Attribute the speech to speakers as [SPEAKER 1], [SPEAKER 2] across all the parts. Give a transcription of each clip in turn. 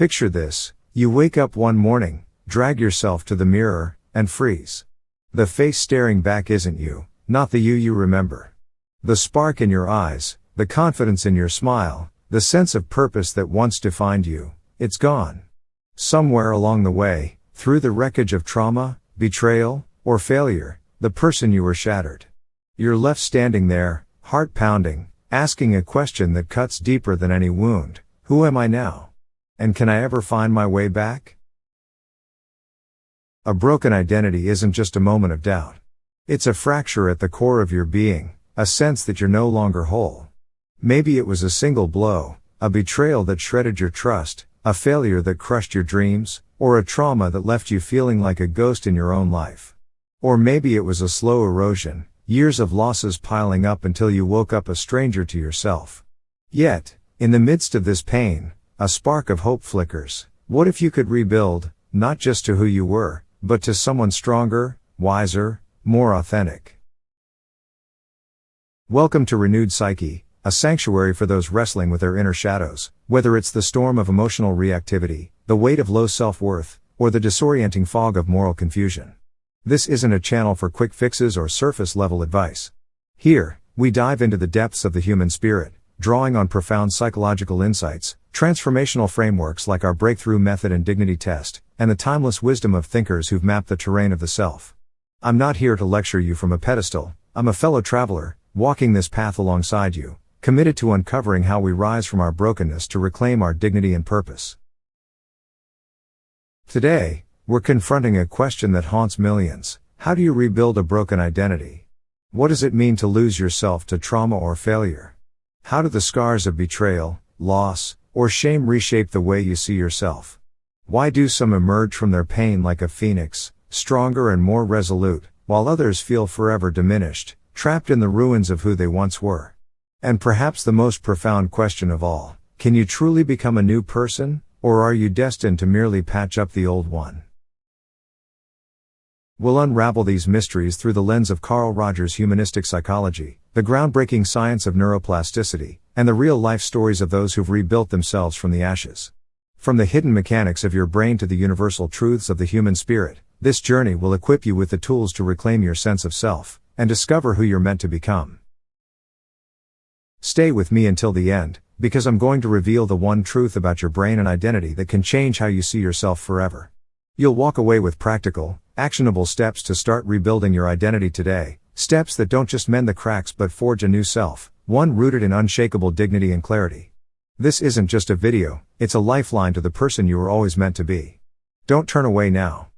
[SPEAKER 1] Picture this: you wake up one morning, drag yourself to the mirror, and freeze. The face staring back isn't you, not the you remember. The spark in your eyes, the confidence in your smile, the sense of purpose that once defined you, it's gone. Somewhere along the way, through the wreckage of trauma, betrayal, or failure, the person you were shattered. You're left standing there, heart pounding, asking a question that cuts deeper than any wound: who am I now? And can I ever find my way back? A broken identity isn't just a moment of doubt. It's a fracture at the core of your being, a sense that you're no longer whole. Maybe it was a single blow, a betrayal that shredded your trust, a failure that crushed your dreams, or a trauma that left you feeling like a ghost in your own life. Or maybe it was a slow erosion, years of losses piling up until you woke up a stranger to yourself. Yet, in the midst of this pain, a spark of hope flickers. What if you could rebuild, not just to who you were, but to someone stronger, wiser, more authentic? Welcome to Renewed Psyche, a sanctuary for those wrestling with their inner shadows, whether it's the storm of emotional reactivity, the weight of low self-worth, or the disorienting fog of moral confusion. This isn't a channel for quick fixes or surface-level advice. Here, we dive into the depths of the human spirit, drawing on profound psychological insights, transformational frameworks like our breakthrough method and dignity test, and the timeless wisdom of thinkers who've mapped the terrain of the self. I'm not here to lecture you from a pedestal. I'm a fellow traveler, walking this path alongside you, committed to uncovering how we rise from our brokenness to reclaim our dignity and purpose. Today, we're confronting a question that haunts millions. How do you rebuild a broken identity? What does it mean to lose yourself to trauma or failure? How do the scars of betrayal, loss, or shame reshape the way you see yourself? Why do some emerge from their pain like a phoenix, stronger and more resolute, while others feel forever diminished, trapped in the ruins of who they once were? And perhaps the most profound question of all, can you truly become a new person, or are you destined to merely patch up the old one? We'll unravel these mysteries through the lens of Carl Rogers' humanistic psychology, the groundbreaking science of neuroplasticity, and the real-life stories of those who've rebuilt themselves from the ashes. From the hidden mechanics of your brain to the universal truths of the human spirit, this journey will equip you with the tools to reclaim your sense of self, and discover who you're meant to become. Stay with me until the end, because I'm going to reveal the one truth about your brain and identity that can change how you see yourself forever. You'll walk away with practical, actionable steps to start rebuilding your identity today, steps that don't just mend the cracks but forge a new self, one rooted in unshakable dignity and clarity. This isn't just a video, it's a lifeline to the person you were always meant to be. Don't turn away now.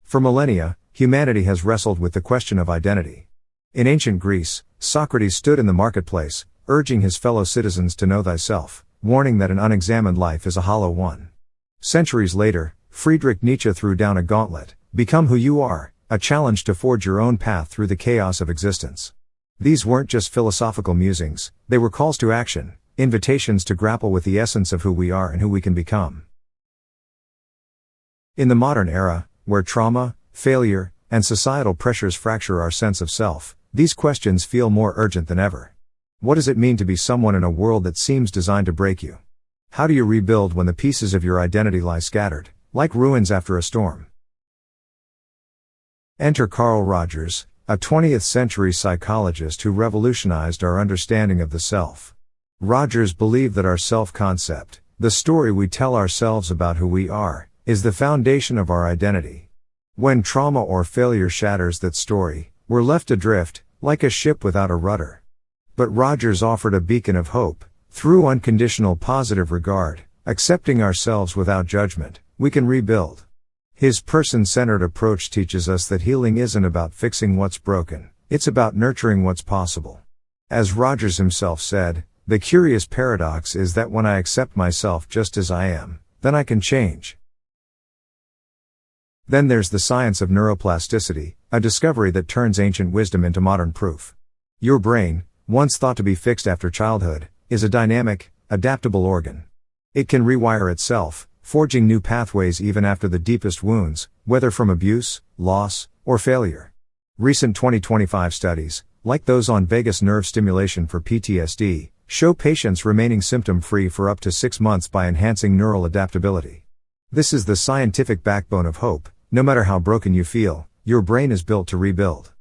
[SPEAKER 1] For millennia, humanity has wrestled with the question of identity. In ancient Greece, Socrates stood in the marketplace, urging his fellow citizens to know thyself, warning that an unexamined life is a hollow one. Centuries later, Friedrich Nietzsche threw down a gauntlet: become who you are, a challenge to forge your own path through the chaos of existence. These weren't just philosophical musings, they were calls to action, invitations to grapple with the essence of who we are and who we can become. In the modern era, where trauma, failure, and societal pressures fracture our sense of self, these questions feel more urgent than ever. What does it mean to be someone in a world that seems designed to break you? How do you rebuild when the pieces of your identity lie scattered, like ruins after a storm? Enter Carl Rogers, a 20th century psychologist who revolutionized our understanding of the self. Rogers believed that our self-concept, the story we tell ourselves about who we are, is the foundation of our identity. When trauma or failure shatters that story, we're left adrift, like a ship without a rudder. But Rogers offered a beacon of hope. Through unconditional positive regard, accepting ourselves without judgment, we can rebuild. His person-centered approach teaches us that healing isn't about fixing what's broken, it's about nurturing what's possible. As Rogers himself said, the curious paradox is that when I accept myself just as I am, then I can change. Then there's the science of neuroplasticity, a discovery that turns ancient wisdom into modern proof. Your brain, once thought to be fixed after childhood, is a dynamic, adaptable organ. It can rewire itself, forging new pathways even after the deepest wounds, whether from abuse, loss, or failure. Recent 2025 studies, like those on vagus nerve stimulation for PTSD, show patients remaining symptom-free for up to 6 months by enhancing neural adaptability. This is the scientific backbone of hope. No matter how broken you feel, your brain is built to rebuild.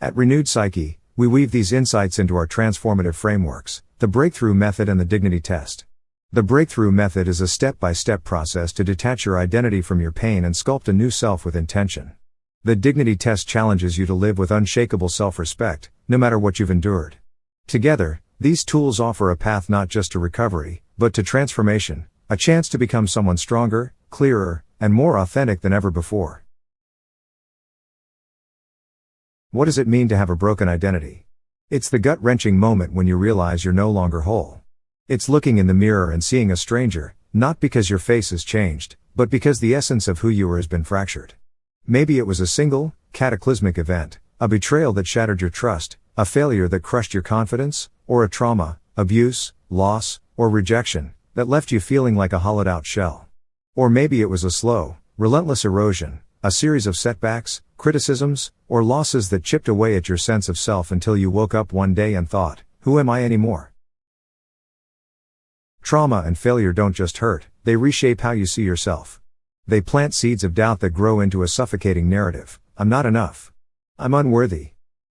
[SPEAKER 1] At Renewed Psyche, we weave these insights into our transformative frameworks, the breakthrough method and the dignity test. The breakthrough method is a step-by-step process to detach your identity from your pain and sculpt a new self with intention. The dignity test challenges you to live with unshakable self-respect, no matter what you've endured. Together, these tools offer a path not just to recovery, but to transformation, a chance to become someone stronger, clearer, and more authentic than ever before. What does it mean to have a broken identity? It's the gut-wrenching moment when you realize you're no longer whole. It's looking in the mirror and seeing a stranger, not because your face has changed, but because the essence of who you were has been fractured. Maybe it was a single, cataclysmic event, a betrayal that shattered your trust, a failure that crushed your confidence, or a trauma, abuse, loss, or rejection, that left you feeling like a hollowed-out shell. Or maybe it was a slow, relentless erosion, a series of setbacks, criticisms, or losses that chipped away at your sense of self until you woke up one day and thought, who am I anymore? Trauma and failure don't just hurt, they reshape how you see yourself. They plant seeds of doubt that grow into a suffocating narrative. I'm not enough. I'm unworthy.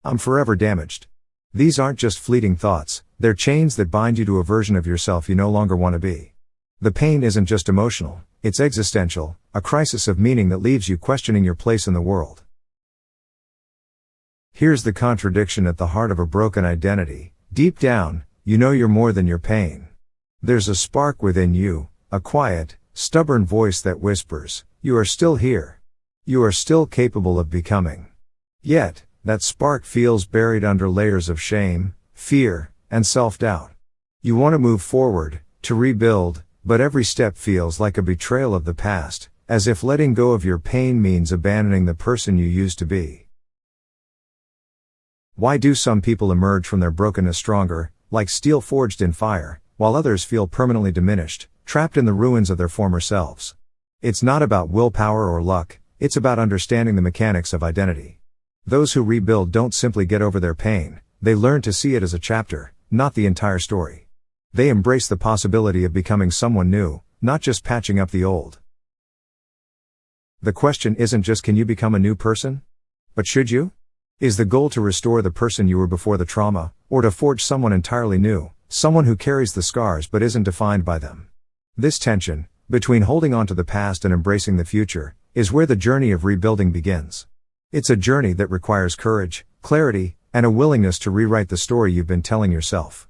[SPEAKER 1] I'm forever damaged. These aren't just fleeting thoughts, they're chains that bind you to a version of yourself you no longer want to be. The pain isn't just emotional, it's existential, a crisis of meaning that leaves you questioning your place in the world. Here's the contradiction at the heart of a broken identity. Deep down, you know you're more than your pain. There's a spark within you, a quiet, stubborn voice that whispers, you are still here. You are still capable of becoming. Yet, that spark feels buried under layers of shame, fear, and self-doubt. You want to move forward, to rebuild, but every step feels like a betrayal of the past, as if letting go of your pain means abandoning the person you used to be. Why do some people emerge from their brokenness stronger, like steel forged in fire, while others feel permanently diminished, trapped in the ruins of their former selves? It's not about willpower or luck, it's about understanding the mechanics of identity. Those who rebuild don't simply get over their pain, they learn to see it as a chapter, not the entire story. They embrace the possibility of becoming someone new, not just patching up the old. The question isn't just can you become a new person? But should you? Is the goal to restore the person you were before the trauma, or to forge someone entirely new, someone who carries the scars but isn't defined by them? This tension, between holding on to the past and embracing the future, is where the journey of rebuilding begins. It's a journey that requires courage, clarity, and a willingness to rewrite the story you've been telling yourself.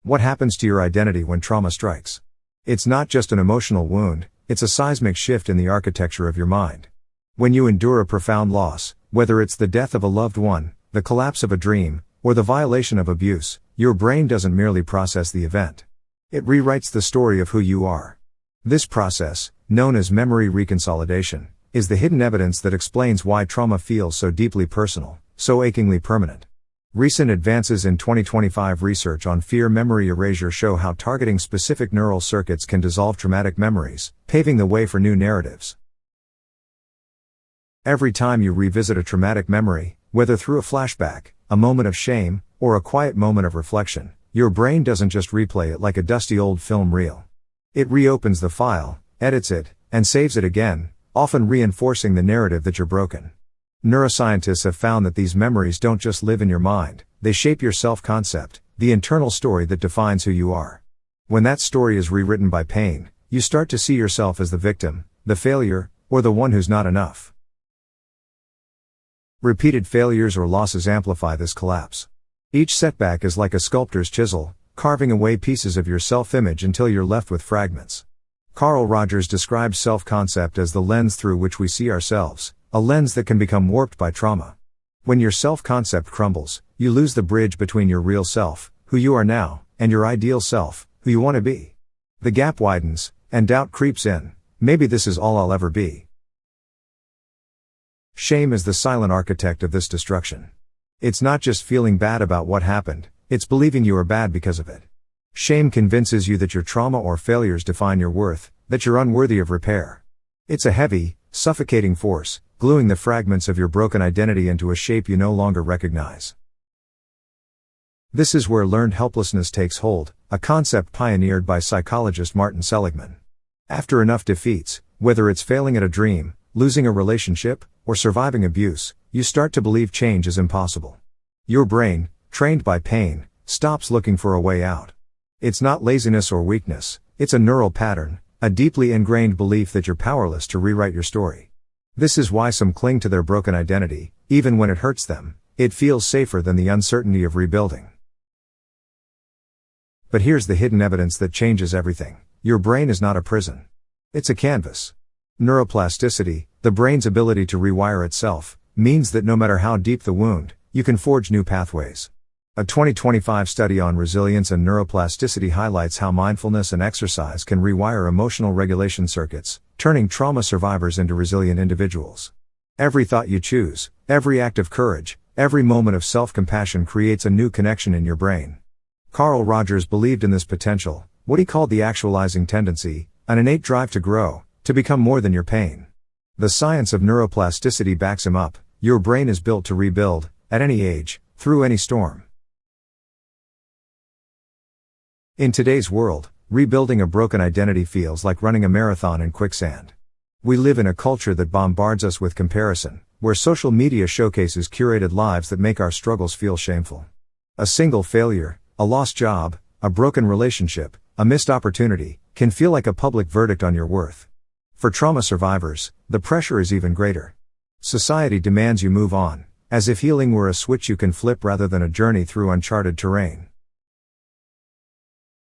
[SPEAKER 1] What happens to your identity when trauma strikes? It's not just an emotional wound, it's a seismic shift in the architecture of your mind. When you endure a profound loss, whether it's the death of a loved one, the collapse of a dream, or the violation of abuse, your brain doesn't merely process the event. It rewrites the story of who you are. This process, known as memory reconsolidation, is the hidden evidence that explains why trauma feels so deeply personal, so achingly permanent. Recent advances in 2025 research on fear memory erasure show how targeting specific neural circuits can dissolve traumatic memories, paving the way for new narratives. Every time you revisit a traumatic memory, whether through a flashback, a moment of shame, or a quiet moment of reflection, your brain doesn't just replay it like a dusty old film reel. It reopens the file, edits it, and saves it again, often reinforcing the narrative that you're broken. Neuroscientists have found that these memories don't just live in your mind, they shape your self-concept, the internal story that defines who you are. When that story is rewritten by pain, you start to see yourself as the victim, the failure, or the one who's not enough. Repeated failures or losses amplify this collapse. Each setback is like a sculptor's chisel, carving away pieces of your self-image until you're left with fragments. Carl Rogers describes self-concept as the lens through which we see ourselves, a lens that can become warped by trauma. When your self-concept crumbles, you lose the bridge between your real self, who you are now, and your ideal self, who you want to be. The gap widens, and doubt creeps in. Maybe this is all I'll ever be. Shame is the silent architect of this destruction. It's not just feeling bad about what happened, it's believing you are bad because of it. Shame convinces you that your trauma or failures define your worth, that you're unworthy of repair. It's a heavy, suffocating force, gluing the fragments of your broken identity into a shape you no longer recognize. This is where learned helplessness takes hold, a concept pioneered by psychologist Martin Seligman. After enough defeats, whether it's failing at a dream, losing a relationship, or surviving abuse, you start to believe change is impossible. Your brain, trained by pain, stops looking for a way out. It's not laziness or weakness, it's a neural pattern, a deeply ingrained belief that you're powerless to rewrite your story. This is why some cling to their broken identity, even when it hurts them. It feels safer than the uncertainty of rebuilding. But here's the hidden evidence that changes everything. Your brain is not a prison. It's a canvas. Neuroplasticity, the brain's ability to rewire itself, means that no matter how deep the wound, you can forge new pathways. A 2025 study on resilience and neuroplasticity highlights how mindfulness and exercise can rewire emotional regulation circuits, turning trauma survivors into resilient individuals. Every thought you choose, every act of courage, every moment of self-compassion creates a new connection in your brain. Carl Rogers believed in this potential, what he called the actualizing tendency, an innate drive to grow, to become more than your pain. The science of neuroplasticity backs him up. Your brain is built to rebuild, at any age, through any storm. In today's world, rebuilding a broken identity feels like running a marathon in quicksand. We live in a culture that bombards us with comparison, where social media showcases curated lives that make our struggles feel shameful. A single failure, a lost job, a broken relationship, a missed opportunity, can feel like a public verdict on your worth. For trauma survivors, the pressure is even greater. Society demands you move on, as if healing were a switch you can flip rather than a journey through uncharted terrain.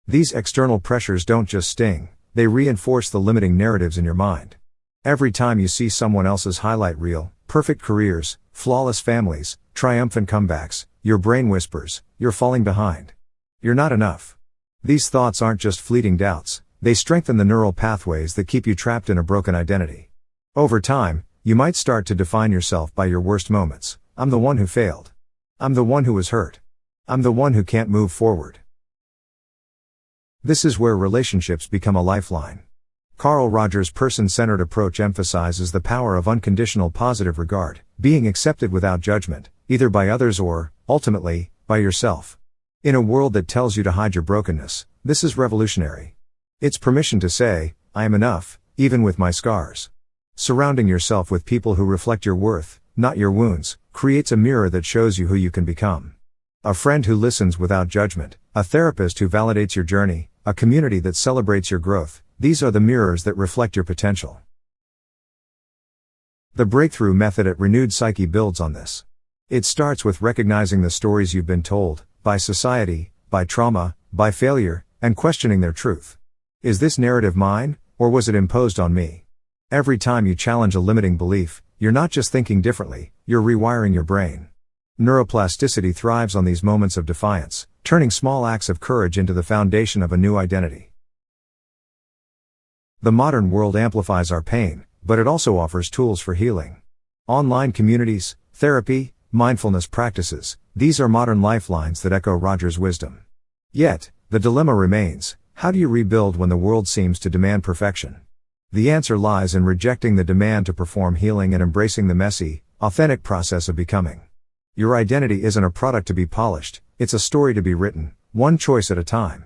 [SPEAKER 1] These external pressures don't just sting, they reinforce the limiting narratives in your mind. Every time you see someone else's highlight reel, perfect careers, flawless families, triumphant comebacks, your brain whispers, you're falling behind. You're not enough. These thoughts aren't just fleeting doubts, they strengthen the neural pathways that keep you trapped in a broken identity. Over time, you might start to define yourself by your worst moments. I'm the one who failed. I'm the one who was hurt. I'm the one who can't move forward. This is where relationships become a lifeline. Carl Rogers' person-centered approach emphasizes the power of unconditional positive regard, being accepted without judgment, either by others or, ultimately, by yourself. In a world that tells you to hide your brokenness, this is revolutionary. It's permission to say, I am enough, even with my scars. Surrounding yourself with people who reflect your worth, not your wounds, creates a mirror that shows you who you can become. A friend who listens without judgment, a therapist who validates your journey, a community that celebrates your growth, these are the mirrors that reflect your potential. The breakthrough method at Renewed Psyche builds on this. It starts with recognizing the stories you've been told, by society, by trauma, by failure, and questioning their truth. Is this narrative mine, or was it imposed on me? Every time you challenge a limiting belief, you're not just thinking differently, you're rewiring your brain. Neuroplasticity thrives on these moments of defiance, turning small acts of courage into the foundation of a new identity. The modern world amplifies our pain, but it also offers tools for healing. Online communities, therapy, mindfulness practices, these are modern lifelines that echo Rogers' wisdom. Yet, the dilemma remains, how do you rebuild when the world seems to demand perfection? The answer lies in rejecting the demand to perform healing and embracing the messy, authentic process of becoming. Your identity isn't a product to be polished, it's a story to be written, one choice at a time.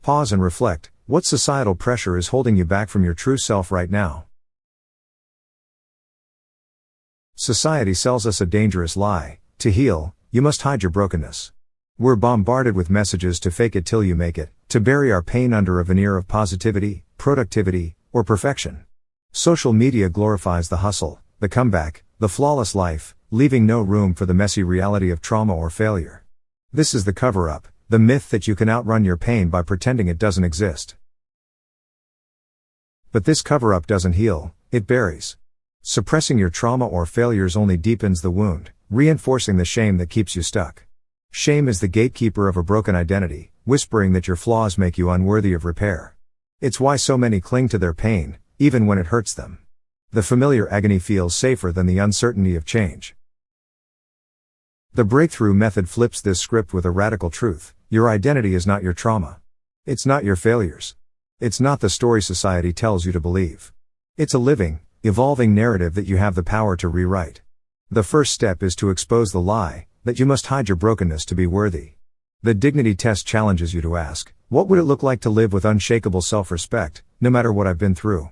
[SPEAKER 1] Pause and reflect, what societal pressure is holding you back from your true self right now? Society sells us a dangerous lie. To heal, you must hide your brokenness. We're bombarded with messages to fake it till you make it, to bury our pain under a veneer of positivity, productivity, or perfection. Social media glorifies the hustle, the comeback, the flawless life, leaving no room for the messy reality of trauma or failure. This is the cover-up, the myth that you can outrun your pain by pretending it doesn't exist. But this cover-up doesn't heal, it buries. Suppressing your trauma or failures only deepens the wound, reinforcing the shame that keeps you stuck. Shame is the gatekeeper of a broken identity, whispering that your flaws make you unworthy of repair. It's why so many cling to their pain, even when it hurts them. The familiar agony feels safer than the uncertainty of change. The breakthrough method flips this script with a radical truth. Your identity is not your trauma. It's not your failures. It's not the story society tells you to believe. It's a living, evolving narrative that you have the power to rewrite. The first step is to expose the lie, that you must hide your brokenness to be worthy. The dignity test challenges you to ask, what would it look like to live with unshakable self-respect, no matter what I've been through?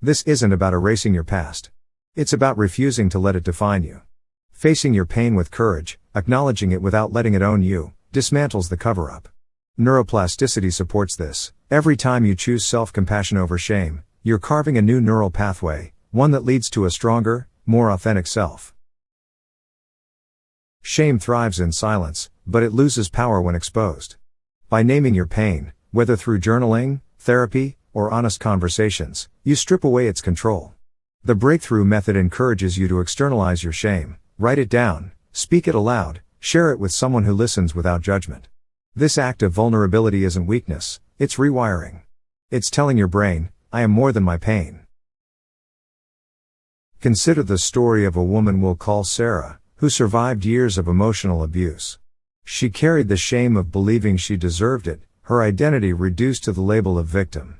[SPEAKER 1] This isn't about erasing your past. It's about refusing to let it define you. Facing your pain with courage, acknowledging it without letting it own you, dismantles the cover-up. Neuroplasticity supports this. Every time you choose self-compassion over shame, you're carving a new neural pathway, one that leads to a stronger, more authentic self. Shame thrives in silence, but it loses power when exposed. By naming your pain, whether through journaling, therapy, or honest conversations, you strip away its control. The breakthrough method encourages you to externalize your shame, write it down, speak it aloud, share it with someone who listens without judgment. This act of vulnerability isn't weakness, it's rewiring. It's telling your brain, I am more than my pain. Consider the story of a woman we'll call Sarah, who survived years of emotional abuse. She carried the shame of believing she deserved it, her identity reduced to the label of victim.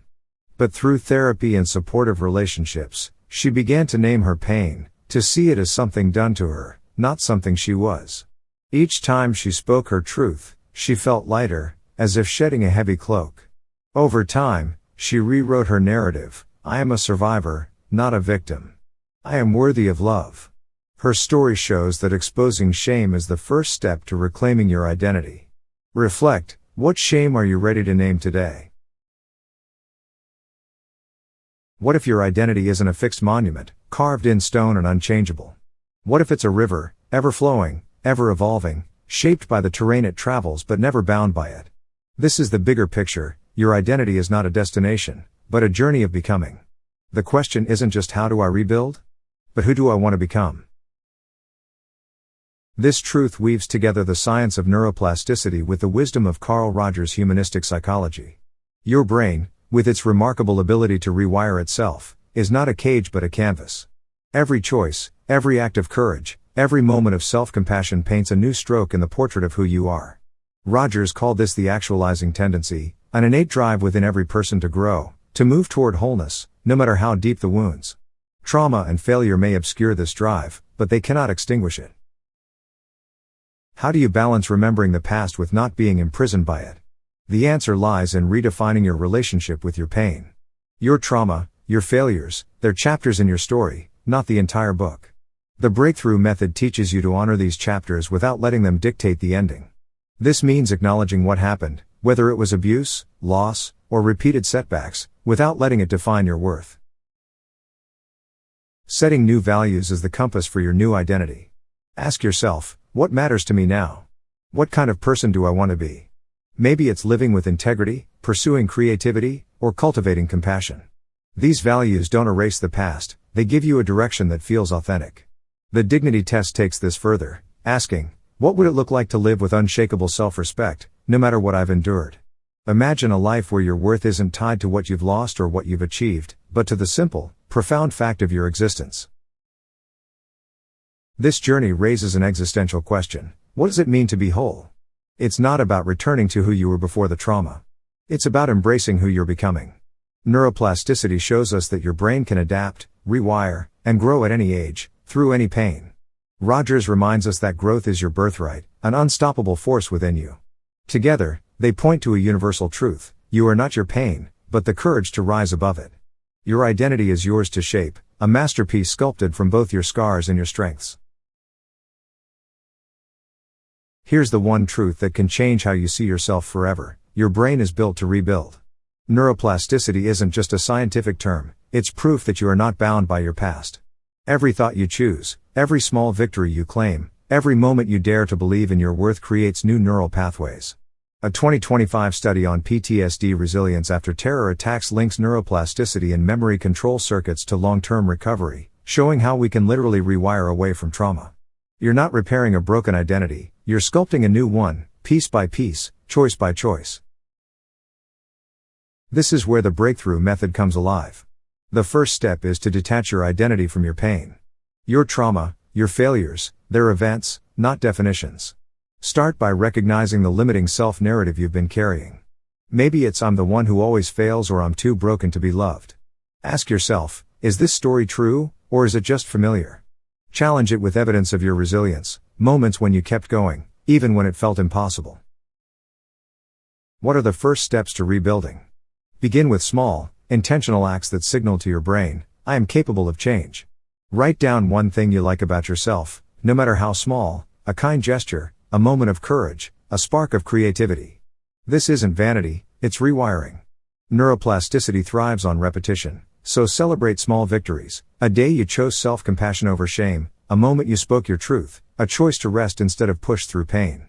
[SPEAKER 1] But through therapy and supportive relationships, she began to name her pain, to see it as something done to her, not something she was. Each time she spoke her truth, she felt lighter, as if shedding a heavy cloak. Over time, she rewrote her narrative, I am a survivor, not a victim. I am worthy of love. Her story shows that exposing shame is the first step to reclaiming your identity. Reflect, what shame are you ready to name today? What if your identity isn't a fixed monument, carved in stone and unchangeable? What if it's a river, ever-flowing, ever-evolving, shaped by the terrain it travels but never bound by it? This is the bigger picture. Your identity is not a destination, but a journey of becoming. The question isn't just how do I rebuild? But who do I want to become? This truth weaves together the science of neuroplasticity with the wisdom of Carl Rogers' humanistic psychology. Your brain, with its remarkable ability to rewire itself, is not a cage but a canvas. Every choice, every act of courage, every moment of self-compassion paints a new stroke in the portrait of who you are. Rogers called this the actualizing tendency, an innate drive within every person to grow, to move toward wholeness, no matter how deep the wounds. Trauma and failure may obscure this drive, but they cannot extinguish it. How do you balance remembering the past with not being imprisoned by it? The answer lies in redefining your relationship with your pain. Your trauma, your failures, they're chapters in your story, not the entire book. The breakthrough method teaches you to honor these chapters without letting them dictate the ending. This means acknowledging what happened, whether it was abuse, loss, or repeated setbacks, without letting it define your worth. Setting new values is the compass for your new identity. Ask yourself, what matters to me now? What kind of person do I want to be? Maybe it's living with integrity, pursuing creativity, or cultivating compassion. These values don't erase the past, they give you a direction that feels authentic. The dignity test takes this further, asking, what would it look like to live with unshakable self-respect, no matter what I've endured? Imagine a life where your worth isn't tied to what you've lost or what you've achieved, but to the simple, profound fact of your existence. This journey raises an existential question. What does it mean to be whole? It's not about returning to who you were before the trauma. It's about embracing who you're becoming. Neuroplasticity shows us that your brain can adapt, rewire, and grow at any age, through any pain. Rogers reminds us that growth is your birthright, an unstoppable force within you. Together, they point to a universal truth. You are not your pain, but the courage to rise above it. Your identity is yours to shape, a masterpiece sculpted from both your scars and your strengths. Here's the one truth that can change how you see yourself forever. Your brain is built to rebuild. Neuroplasticity isn't just a scientific term, it's proof that you are not bound by your past. Every thought you choose, every small victory you claim, every moment you dare to believe in your worth creates new neural pathways. A 2025 study on PTSD resilience after terror attacks links neuroplasticity and memory control circuits to long-term recovery, showing how we can literally rewire away from trauma. You're not repairing a broken identity, you're sculpting a new one, piece by piece, choice by choice. This is where the breakthrough method comes alive. The first step is to detach your identity from your pain. Your trauma, your failures, they're events, not definitions. Start by recognizing the limiting self-narrative you've been carrying. Maybe it's I'm the one who always fails or I'm too broken to be loved. Ask yourself, is this story true, or is it just familiar? Challenge it with evidence of your resilience, moments when you kept going, even when it felt impossible. What are the first steps to rebuilding? Begin with small, intentional acts that signal to your brain, I am capable of change. Write down one thing you like about yourself, no matter how small, a kind gesture, a moment of courage, a spark of creativity. This isn't vanity, it's rewiring. Neuroplasticity thrives on repetition, so celebrate small victories, a day you chose self-compassion over shame, a moment you spoke your truth, a choice to rest instead of push through pain.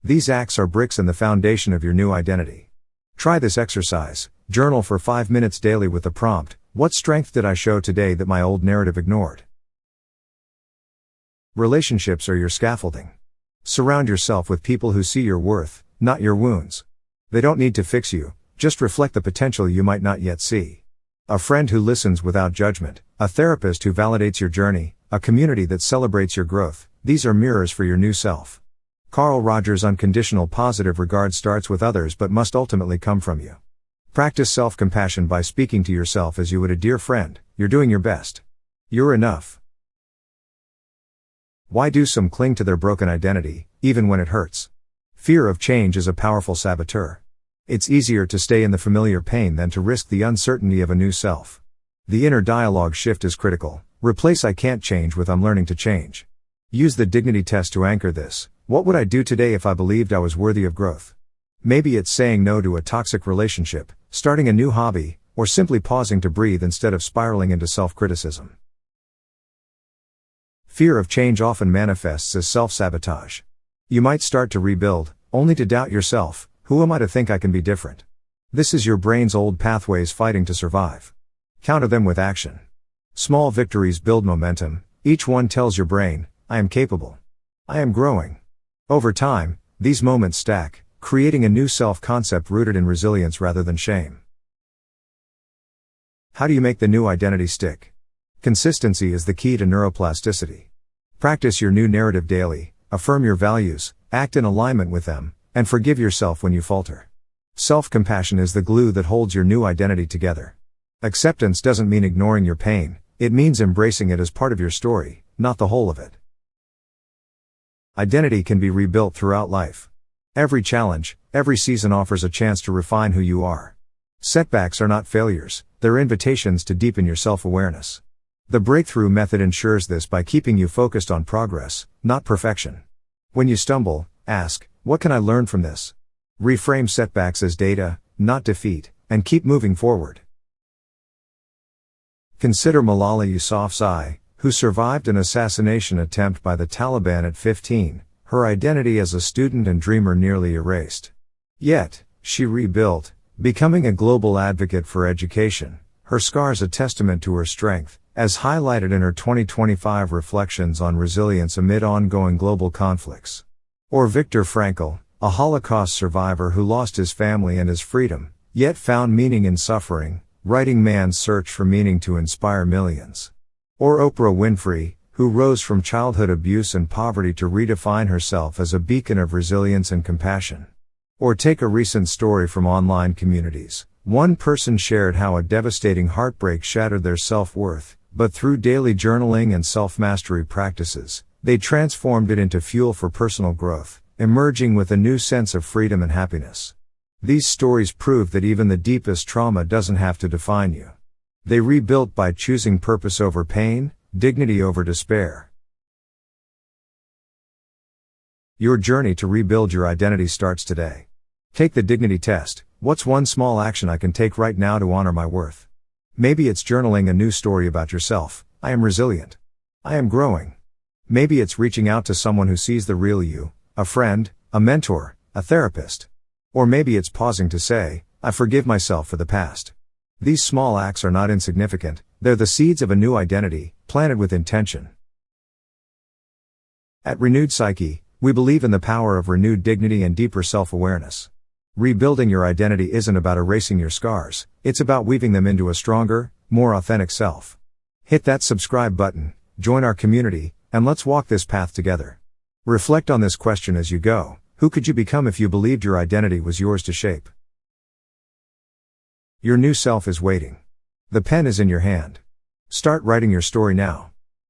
[SPEAKER 1] These acts are bricks in the foundation of your new identity. Try this exercise, journal for 5 minutes daily with the prompt, what strength did I show today that my old narrative ignored? Relationships are your scaffolding. Surround yourself with people who see your worth, not your wounds. They don't need to fix you, just reflect the potential you might not yet see. A friend who listens without judgment, a therapist who validates your journey, a community that celebrates your growth, these are mirrors for your new self. Carl Rogers' unconditional positive regard starts with others but must ultimately come from you. Practice self-compassion by speaking to yourself as you would a dear friend, you're doing your best. You're enough. Why do some cling to their broken identity, even when it hurts? Fear of change is a powerful saboteur. It's easier to stay in the familiar pain than to risk the uncertainty of a new self. The inner dialogue shift is critical. Replace I can't change with I'm learning to change. Use the dignity test to anchor this. What would I do today if I believed I was worthy of growth? Maybe it's saying no to a toxic relationship, starting a new hobby, or simply pausing to breathe instead of spiraling into self-criticism. Fear of change often manifests as self-sabotage. You might start to rebuild, only to doubt yourself. Who am I to think I can be different? This is your brain's old pathways fighting to survive. Counter them with action. Small victories build momentum. Each one tells your brain, I am capable. I am growing. Over time, these moments stack, creating a new self-concept rooted in resilience rather than shame. How do you make the new identity stick? Consistency is the key to neuroplasticity. Practice your new narrative daily, affirm your values, act in alignment with them, and forgive yourself when you falter. Self-compassion is the glue that holds your new identity together. Acceptance doesn't mean ignoring your pain, it means embracing it as part of your story, not the whole of it. Identity can be rebuilt throughout life. Every challenge, every season offers a chance to refine who you are. Setbacks are not failures, they're invitations to deepen your self-awareness. The breakthrough method ensures this by keeping you focused on progress, not perfection. When you stumble, ask, what can I learn from this? Reframe setbacks as data, not defeat, and keep moving forward. Consider Malala Yousafzai, who survived an assassination attempt by the Taliban at 15, her identity as a student and dreamer nearly erased. Yet, she rebuilt, becoming a global advocate for education, her scars a testament to her strength, as highlighted in her 2025 reflections on resilience amid ongoing global conflicts. Or Viktor Frankl, a Holocaust survivor who lost his family and his freedom, yet found meaning in suffering, writing Man's Search for Meaning to inspire millions. Or Oprah Winfrey, who rose from childhood abuse and poverty to redefine herself as a beacon of resilience and compassion. Or take a recent story from online communities. One person shared how a devastating heartbreak shattered their self-worth, but through daily journaling and self-mastery practices, they transformed it into fuel for personal growth, emerging with a new sense of freedom and happiness. These stories prove that even the deepest trauma doesn't have to define you. They rebuilt by choosing purpose over pain, dignity over despair. Your journey to rebuild your identity starts today. Take the dignity test. What's one small action I can take right now to honor my worth? Maybe it's journaling a new story about yourself. I am resilient. I am growing. Maybe it's reaching out to someone who sees the real you, a friend, a mentor, a therapist. Or maybe it's pausing to say, I forgive myself for the past. These small acts are not insignificant, they're the seeds of a new identity, planted with intention. At Renewed Psyche, we believe in the power of renewed dignity and deeper self-awareness. Rebuilding your identity isn't about erasing your scars, it's about weaving them into a stronger, more authentic self. Hit that subscribe button, join our community, and let's walk this path together. Reflect on this question as you go. Who could you become if you believed your identity was yours to shape? Your new self is waiting. The pen is in your hand. Start writing your story now.